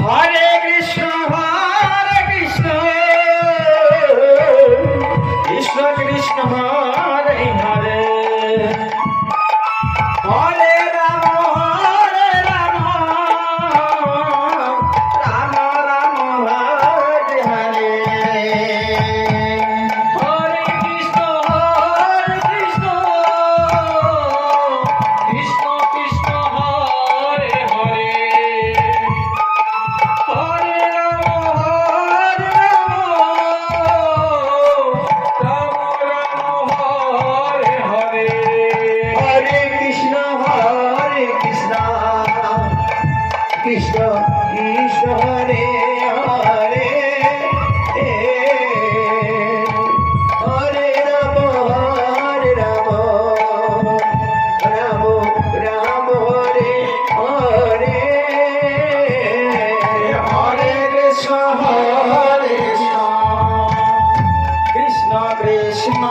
Hare Krishna Krishna Krishna Hare Hare Hare Ram Ram Ram Hare Hare Hare Krishna Krishna Krishna Hare Hare Hare Ram Ram Hare Hare Hare Krishna Krishna Krishna Hare Hare Hare Ram Ram Ram Hare Hare Hare Krishna Krishna Krishna